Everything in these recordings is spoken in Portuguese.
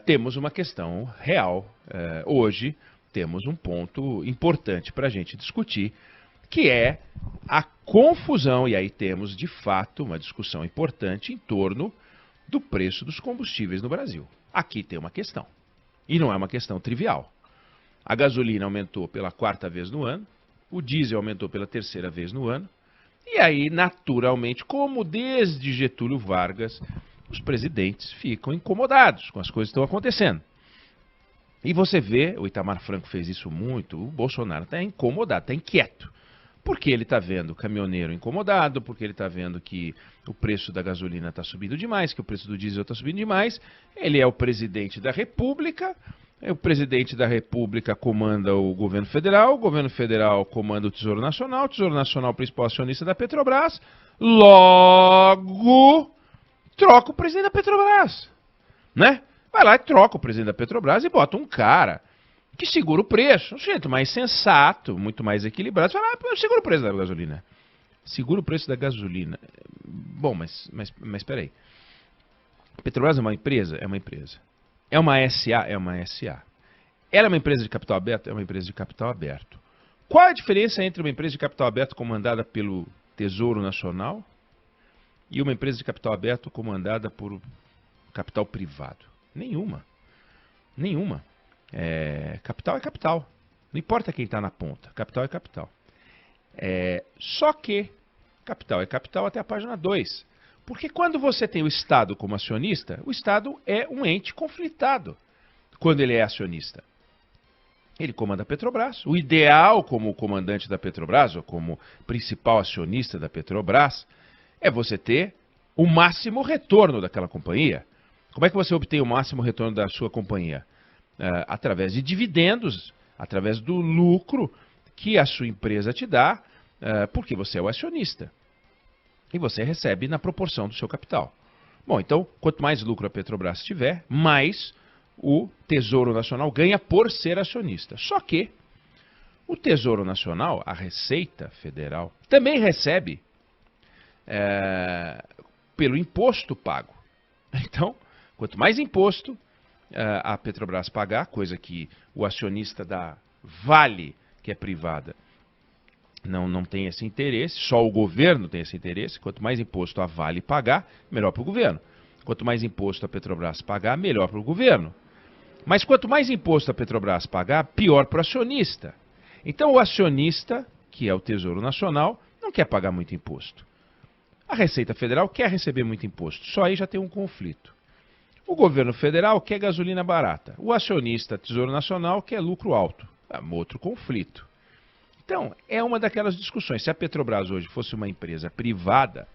temos uma questão real. Hoje temos um ponto importante para a gente discutir, que é a confusão, e aí temos de fato uma discussão importante em torno do preço dos combustíveis no Brasil. Aqui tem uma questão, e não é uma questão trivial. A gasolina aumentou pela 4ª vez no ano, o diesel aumentou pela 3ª vez no ano, e aí, naturalmente, como desde Getúlio Vargas, os presidentes ficam incomodados com as coisas que estão acontecendo. E você vê, o Itamar Franco fez isso muito, o Bolsonaro está incomodado, está inquieto. Porque ele está vendo o caminhoneiro incomodado, porque ele está vendo que o preço da gasolina está subindo demais, que o preço do diesel está subindo demais. Ele é o presidente da República, o presidente da República comanda o governo federal comanda o Tesouro Nacional é o principal acionista da Petrobras, logo troca o presidente da Petrobras, né? Vai lá e troca o presidente da Petrobras e bota um cara que segura o preço, um jeito mais sensato, muito mais equilibrado. Você fala, segura o preço da gasolina. Segura o preço da gasolina. Bom, mas peraí. A Petrobras é uma empresa? É uma empresa. É uma SA? É uma SA. Ela é uma empresa de capital aberto? É uma empresa de capital aberto. Qual a diferença entre uma empresa de capital aberto comandada pelo Tesouro Nacional e uma empresa de capital aberto comandada por capital privado? Nenhuma. Nenhuma. Capital é capital. Não importa quem está na ponta. Capital é capital. Só que capital é capital até a página 2. Porque quando você tem o Estado como acionista, o Estado é um ente conflitado quando ele é acionista. Ele comanda a Petrobras. O ideal como comandante da Petrobras, ou como principal acionista da Petrobras, é você ter o máximo retorno daquela companhia. Como é que você obtém o máximo retorno da sua companhia? Através de dividendos, através do lucro que a sua empresa te dá, porque você é o acionista. E você recebe na proporção do seu capital. Bom, então, quanto mais lucro a Petrobras tiver, mais o Tesouro Nacional ganha por ser acionista. Só que o Tesouro Nacional, a Receita Federal, também recebe pelo imposto pago. Então, quanto mais imposto a Petrobras pagar, coisa que o acionista da Vale, que é privada, não tem esse interesse, só o governo tem esse interesse. Quanto mais imposto a Vale pagar, melhor para o governo. Quanto mais imposto a Petrobras pagar, melhor para o governo. Mas quanto mais imposto a Petrobras pagar, pior para o acionista. Então o acionista, que é o Tesouro Nacional, não quer pagar muito imposto. A Receita Federal quer receber muito imposto. Só aí já tem um conflito. O governo federal quer gasolina barata. O acionista, Tesouro Nacional, quer lucro alto. Outro conflito. Então, é uma daquelas discussões. Se a Petrobras hoje fosse uma empresa privada,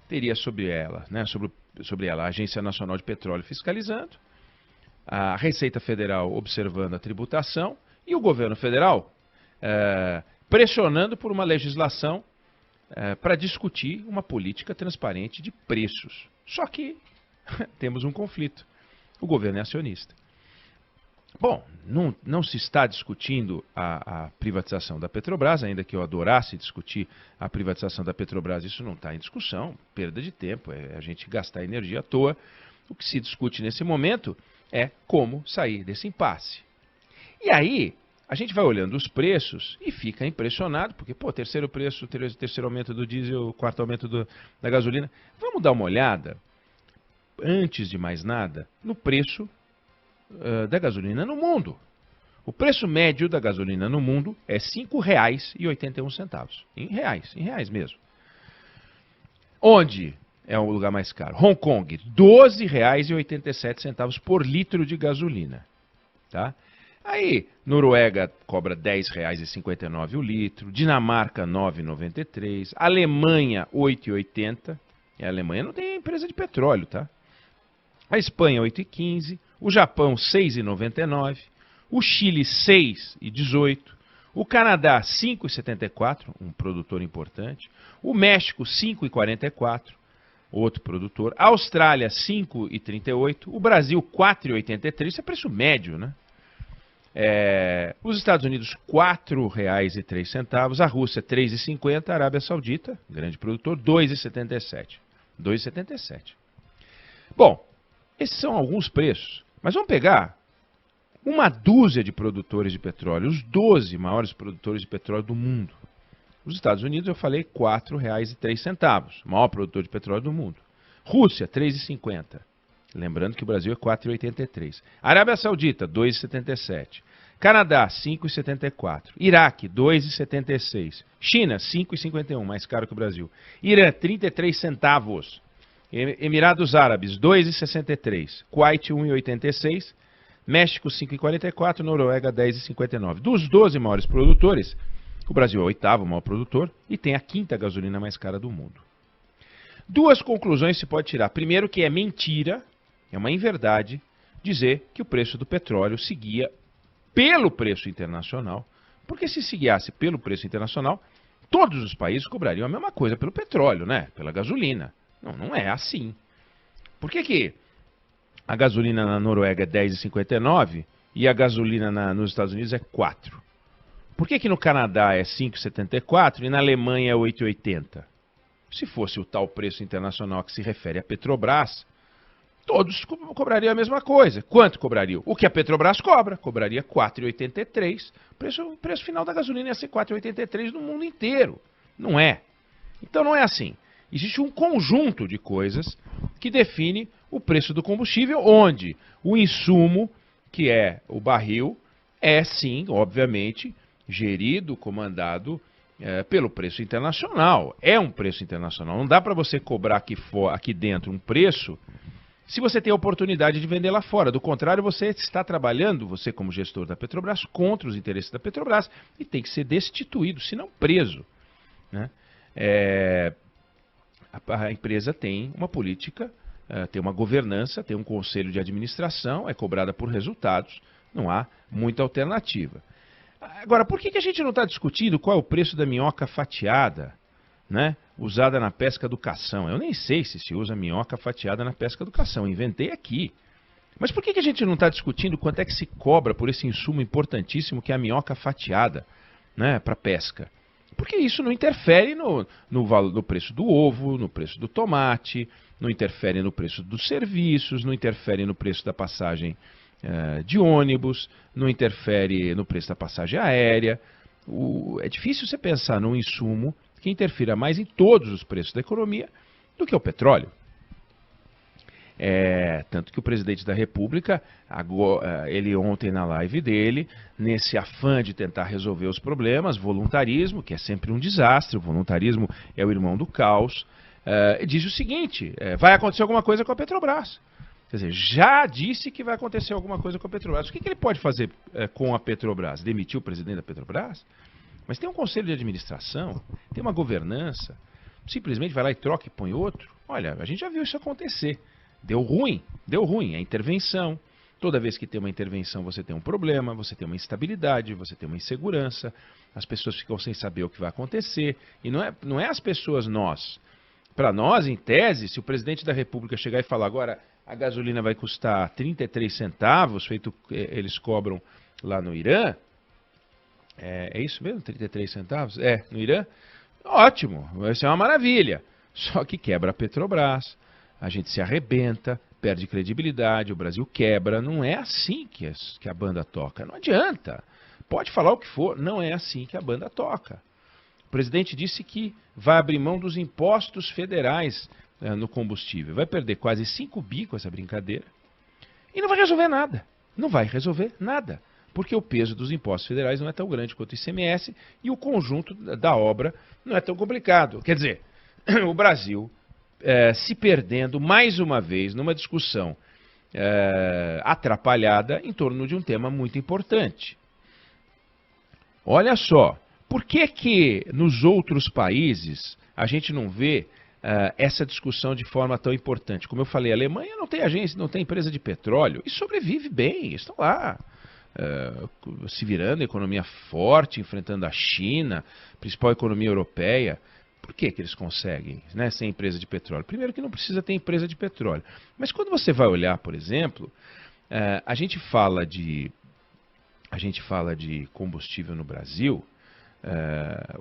teria sobre ela a Agência Nacional de Petróleo fiscalizando, a Receita Federal observando a tributação e o governo federal pressionando por uma legislação para discutir uma política transparente de preços. Só que temos um conflito. O governo é acionista. Bom, não se está discutindo a privatização da Petrobras, ainda que eu adorasse discutir a privatização da Petrobras, isso não está em discussão, perda de tempo, é a gente gastar energia à toa. O que se discute nesse momento é como sair desse impasse. E aí, a gente vai olhando os preços e fica impressionado, porque, terceiro preço, terceiro aumento do diesel, quarto aumento da gasolina. Vamos dar uma olhada, antes de mais nada, no preço da gasolina no mundo. O preço médio da gasolina no mundo é R$ 5,81. Em reais mesmo. Onde é o lugar mais caro? Hong Kong, R$ 12,87 por litro de gasolina. Tá? Aí, Noruega cobra R$ 10,59 o litro, Dinamarca R$ 9,93, Alemanha R$ 8,80. E a Alemanha não tem empresa de petróleo, tá? A Espanha R$ 8,15, o Japão R$ 6,99, o Chile R$ 6,18, o Canadá R$ 5,74, um produtor importante, o México R$ 5,44, outro produtor, a Austrália R$ 5,38, o Brasil R$ 4,83, isso é preço médio, né? Os Estados Unidos R$ 4,03, a Rússia R$ 3,50, a Arábia Saudita, grande produtor, R$ 2,77. 2,77. Bom, esses são alguns preços. Mas vamos pegar uma dúzia de produtores de petróleo, os 12 maiores produtores de petróleo do mundo. Os Estados Unidos, eu falei, R$ 4,03, o maior produtor de petróleo do mundo. Rússia, 3,50. Lembrando que o Brasil é 4,83. Arábia Saudita, 2,77. Canadá, 5,74. Iraque, 2,76. China, 5,51, mais caro que o Brasil. Irã, 33 centavos. Emirados Árabes, 2,63. Kuwait, 1,86. México, 5,44. Noruega, 10,59. Dos 12 maiores produtores, o Brasil é o oitavo maior produtor e tem a quinta gasolina mais cara do mundo. Duas conclusões se pode tirar. Primeiro, que é mentira, é uma inverdade, dizer que o preço do petróleo seguia pelo preço internacional, porque se seguisse pelo preço internacional, todos os países cobrariam a mesma coisa pelo petróleo, né? Pela gasolina. Não, não é assim. Por que a gasolina na Noruega é 10,59 e a gasolina nos Estados Unidos é 4? Por que no Canadá é 5,74 e na Alemanha é 8,80? Se fosse o tal preço internacional que se refere à Petrobras, todos cobrariam a mesma coisa. Quanto cobrariam? O que a Petrobras cobra? Cobraria 4,83. O preço final da gasolina ia ser 4,83 no mundo inteiro. Não é. Então não é assim. Existe um conjunto de coisas que define o preço do combustível, onde o insumo, que é o barril, é sim, obviamente, gerido, comandado pelo preço internacional. É um preço internacional. Não dá para você cobrar aqui dentro um preço se você tem a oportunidade de vender lá fora. Do contrário, você está trabalhando, você como gestor da Petrobras, contra os interesses da Petrobras e tem que ser destituído, se não preso, né? A empresa tem uma política, tem uma governança, tem um conselho de administração, é cobrada por resultados, não há muita alternativa. Agora, por que a gente não está discutindo qual é o preço da minhoca fatiada, né, usada na pesca do cação? Eu nem sei se usa minhoca fatiada na pesca do cação, inventei aqui. Mas por que a gente não está discutindo quanto é que se cobra por esse insumo importantíssimo que é a minhoca fatiada, né, para pesca? Porque isso não interfere no preço do ovo, no preço do tomate, não interfere no preço dos serviços, não interfere no preço da passagem de ônibus, não interfere no preço da passagem aérea. É difícil você pensar num insumo que interfira mais em todos os preços da economia do que o petróleo. Tanto que o presidente da República, ele ontem na live dele, nesse afã de tentar resolver os problemas, voluntarismo, que é sempre um desastre, o voluntarismo é o irmão do caos, diz o seguinte: vai acontecer alguma coisa com a Petrobras. Quer dizer, já disse que vai acontecer alguma coisa com a Petrobras. O que ele pode fazer com a Petrobras? Demitir o presidente da Petrobras? Mas tem um conselho de administração, tem uma governança, simplesmente vai lá e troca e põe outro. Olha, a gente já viu isso acontecer. Deu ruim, é intervenção. Toda vez que tem uma intervenção você tem um problema, você tem uma instabilidade, você tem uma insegurança, as pessoas ficam sem saber o que vai acontecer. E não é as pessoas nós. Para nós, em tese, se o presidente da República chegar e falar agora a gasolina vai custar 33 centavos, feito eles cobram lá no Irã, é isso mesmo? 33 centavos? No Irã? Ótimo, vai ser uma maravilha. Só que quebra a Petrobras, a gente se arrebenta, perde credibilidade, o Brasil quebra. Não é assim que a banda toca. Não adianta. Pode falar o que for, não é assim que a banda toca. O presidente disse que vai abrir mão dos impostos federais no combustível. Vai perder quase 5 bi com essa brincadeira. E não vai resolver nada. Não vai resolver nada. Porque o peso dos impostos federais não é tão grande quanto o ICMS e o conjunto da obra não é tão complicado. Quer dizer, o Brasil se perdendo mais uma vez numa discussão atrapalhada em torno de um tema muito importante. Olha só, por que nos outros países a gente não vê essa discussão de forma tão importante? Como eu falei, a Alemanha não tem agência, não tem empresa de petróleo e sobrevive bem, estão lá se virando, economia forte, enfrentando a China, principal economia europeia. Por que eles conseguem, né, sem empresa de petróleo? Primeiro que não precisa ter empresa de petróleo. Mas quando você vai olhar, por exemplo, a gente fala de combustível no Brasil,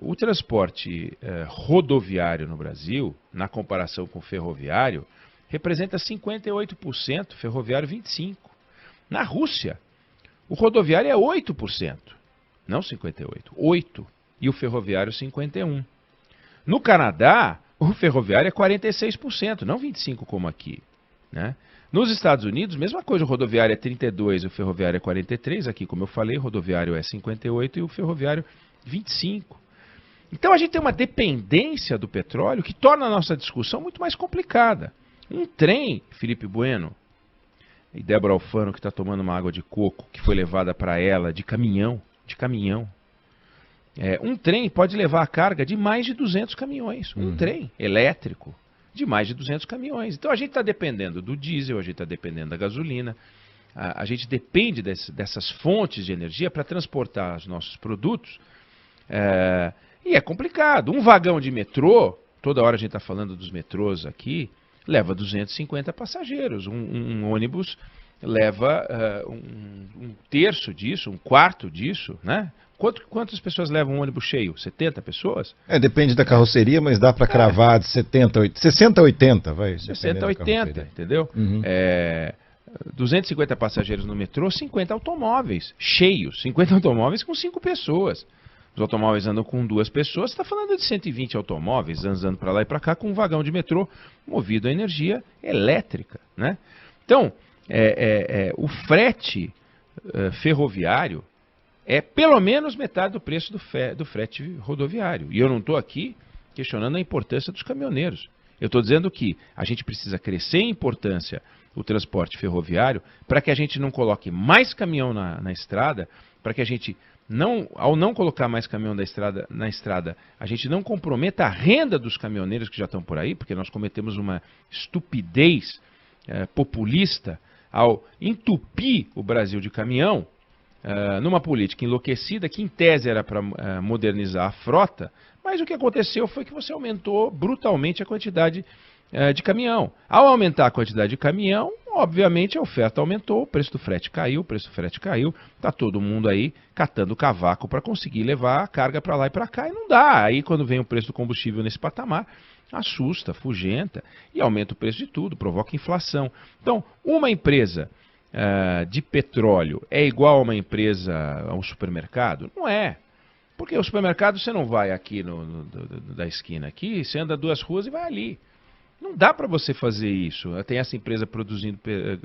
o transporte rodoviário no Brasil, na comparação com o ferroviário, representa 58%, ferroviário 25%. Na Rússia, o rodoviário é 8%, não 58%, 8%, e o ferroviário 51%. No Canadá, o ferroviário é 46%, não 25% como aqui, né? Nos Estados Unidos, mesma coisa, o rodoviário é 32%, o ferroviário é 43%, aqui como eu falei, o rodoviário é 58% e o ferroviário 25%. Então a gente tem uma dependência do petróleo que torna a nossa discussão muito mais complicada. Um trem, Felipe Bueno e Débora Alfano, que está tomando uma água de coco, que foi levada para ela de caminhão, um trem pode levar a carga de mais de 200 caminhões. Um trem elétrico de mais de 200 caminhões. Então a gente está dependendo do diesel, a gente está dependendo da gasolina, a gente depende dessas fontes de energia para transportar os nossos produtos. E é complicado. Um vagão de metrô, toda hora a gente está falando dos metrôs aqui, leva 250 passageiros. Um ônibus leva um terço disso, um quarto disso, né? Quantas pessoas levam um ônibus cheio? 70 pessoas? Depende da carroceria, mas dá para cravar de 60 a 80, vai. 60 a 80, entendeu? 250 passageiros no metrô, 50 automóveis cheios, 50 automóveis com 5 pessoas. Os automóveis andam com 2 pessoas, você está falando de 120 automóveis andando para lá e para cá com um vagão de metrô movido a energia elétrica, né? Então, o frete ferroviário é pelo menos metade do preço do frete rodoviário. E eu não estou aqui questionando a importância dos caminhoneiros. Eu estou dizendo que a gente precisa crescer em importância o transporte ferroviário para que a gente não coloque mais caminhão na estrada, para que a gente, ao não colocar mais caminhão na estrada, a gente não comprometa a renda dos caminhoneiros que já estão por aí, porque nós cometemos uma estupidez populista ao entupir o Brasil de caminhão, numa política enlouquecida que em tese era para modernizar a frota, mas o que aconteceu foi que você aumentou brutalmente a quantidade de caminhão. Ao aumentar a quantidade de caminhão, obviamente a oferta aumentou, o preço do frete caiu, está todo mundo aí catando cavaco para conseguir levar a carga para lá e para cá, e não dá. Aí quando vem o preço do combustível nesse patamar, assusta, afugenta e aumenta o preço de tudo, provoca inflação. Então, uma empresa de petróleo é igual a uma empresa, a um supermercado? Não é. Porque o supermercado você não vai aqui da esquina aqui, você anda 2 ruas e vai ali. Não dá para você fazer isso. Tem essa empresa produzindo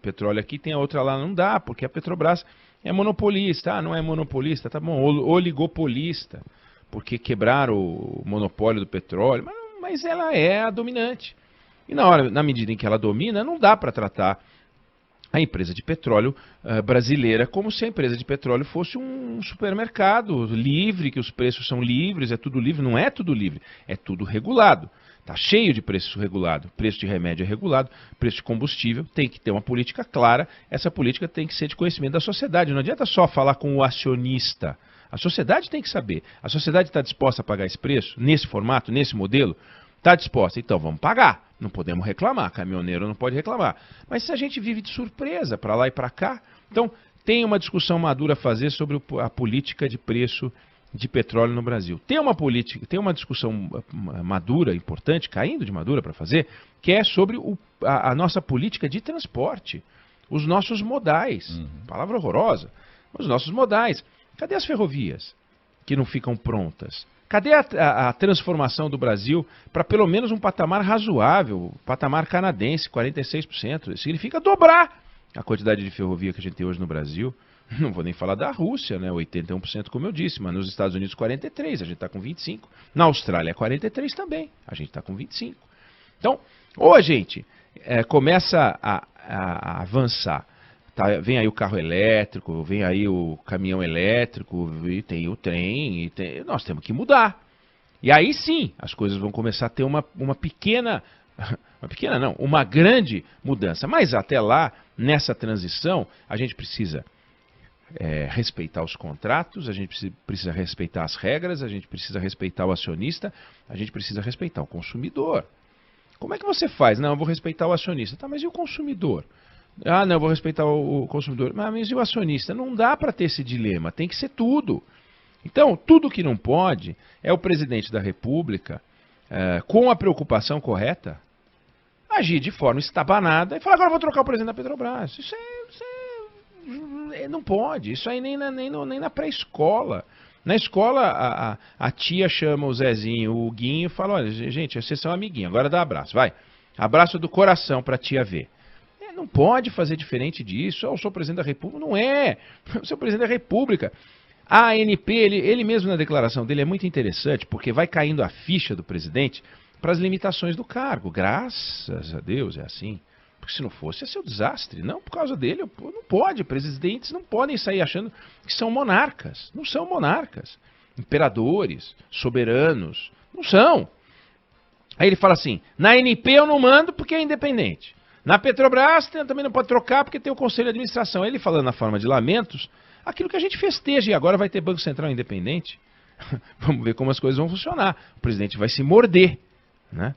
petróleo aqui, tem a outra lá, não dá, porque a Petrobras é monopolista. Não é monopolista, tá bom, oligopolista, porque quebraram o monopólio do petróleo, mas ela é a dominante. E na medida em que ela domina, não dá para tratar a empresa de petróleo brasileira como se a empresa de petróleo fosse um supermercado livre, que os preços são livres, é tudo livre. Não é tudo livre, é tudo regulado. Está cheio de preço regulado, preço de remédio é regulado, preço de combustível, tem que ter uma política clara, essa política tem que ser de conhecimento da sociedade, não adianta só falar com o acionista, a sociedade tem que saber, a sociedade está disposta a pagar esse preço, nesse formato, nesse modelo? Está disposta, então vamos pagar, não podemos reclamar, caminhoneiro não pode reclamar, mas se a gente vive de surpresa para lá e para cá, então tem uma discussão madura a fazer sobre a política de preço de petróleo no Brasil. Tem uma discussão madura, importante, caindo de madura para fazer, que é sobre a nossa política de transporte, os nossos modais, palavra horrorosa, os nossos modais. Cadê as ferrovias que não ficam prontas? Cadê a transformação do Brasil para pelo menos um patamar razoável, patamar canadense, 46%? Significa dobrar a quantidade de ferrovia que a gente tem hoje no Brasil. Não vou nem falar da Rússia, né? 81% como eu disse, mas nos Estados Unidos 43%, a gente está com 25%. Na Austrália 43% também, a gente está com 25%. Então, ou a gente começa a avançar, tá? Vem aí o carro elétrico, vem aí o caminhão elétrico, e tem o trem, nós temos que mudar. E aí sim, as coisas vão começar a ter uma grande mudança. Mas até lá, nessa transição, a gente precisa respeitar os contratos, a gente precisa respeitar as regras, a gente precisa respeitar o acionista, a gente precisa respeitar o consumidor. Como é que você faz? Não, eu vou respeitar o acionista. Tá, mas e o consumidor? Ah, não, eu vou respeitar o consumidor. Mas e o acionista? Não dá para ter esse dilema, tem que ser tudo. Então, tudo que não pode é o presidente da República, com a preocupação correta, agir de forma estabanada e falar, agora eu vou trocar o presidente da Petrobras. Isso é Não pode, isso aí nem na pré-escola. Na escola, a tia chama o Zezinho, o Guinho, e fala, olha, gente, vocês são amiguinhos, agora dá abraço, vai. Abraço do coração pra tia ver. Não pode fazer diferente disso. Eu sou presidente da República. Não é. Eu sou presidente da República. A ANP, ele mesmo na declaração dele é muito interessante, porque vai caindo a ficha do presidente para as limitações do cargo. Graças a Deus é assim. Porque se não fosse, ia ser um desastre. Não por causa dele, não pode. Presidentes não podem sair achando que são monarcas. Não são monarcas. Imperadores, soberanos. Não são. Aí ele fala assim, na ANP eu não mando porque é independente. Na Petrobras também não pode trocar porque tem o Conselho de Administração. Ele falando na forma de lamentos, aquilo que a gente festeja e agora vai ter Banco Central independente. Vamos ver como as coisas vão funcionar. O presidente vai se morder, né?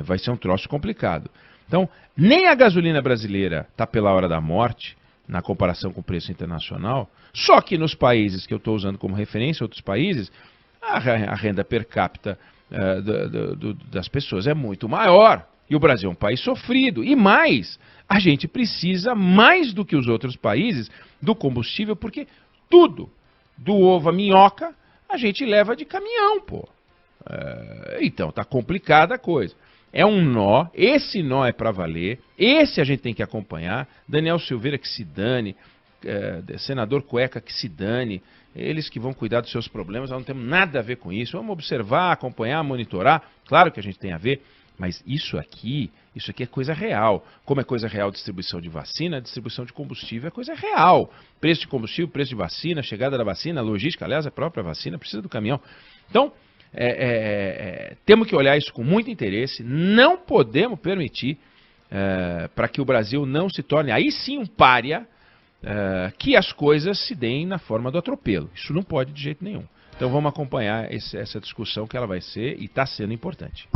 Vai ser um troço complicado. Então, nem a gasolina brasileira está pela hora da morte, na comparação com o preço internacional, só que nos países que eu estou usando como referência, outros países, a renda per capita das pessoas é muito maior. E o Brasil é um país sofrido. E mais, a gente precisa, mais do que os outros países, do combustível, porque tudo, do ovo à minhoca, a gente leva de caminhão, pô. Então, tá complicada a coisa. É um nó, esse nó é para valer, esse a gente tem que acompanhar. Daniel Silveira que se dane, senador Cueca que se dane, eles que vão cuidar dos seus problemas, nós não temos nada a ver com isso. Vamos observar, acompanhar, monitorar, claro que a gente tem a ver, mas isso aqui é coisa real. Como é coisa real distribuição de vacina, distribuição de combustível é coisa real. Preço de combustível, preço de vacina, chegada da vacina, logística, aliás, a própria vacina precisa do caminhão. Então, temos que olhar isso com muito interesse, não podemos permitir para que o Brasil não se torne, aí sim, um pária, que as coisas se deem na forma do atropelo. Isso não pode de jeito nenhum. Então vamos acompanhar essa discussão que ela vai ser e está sendo importante.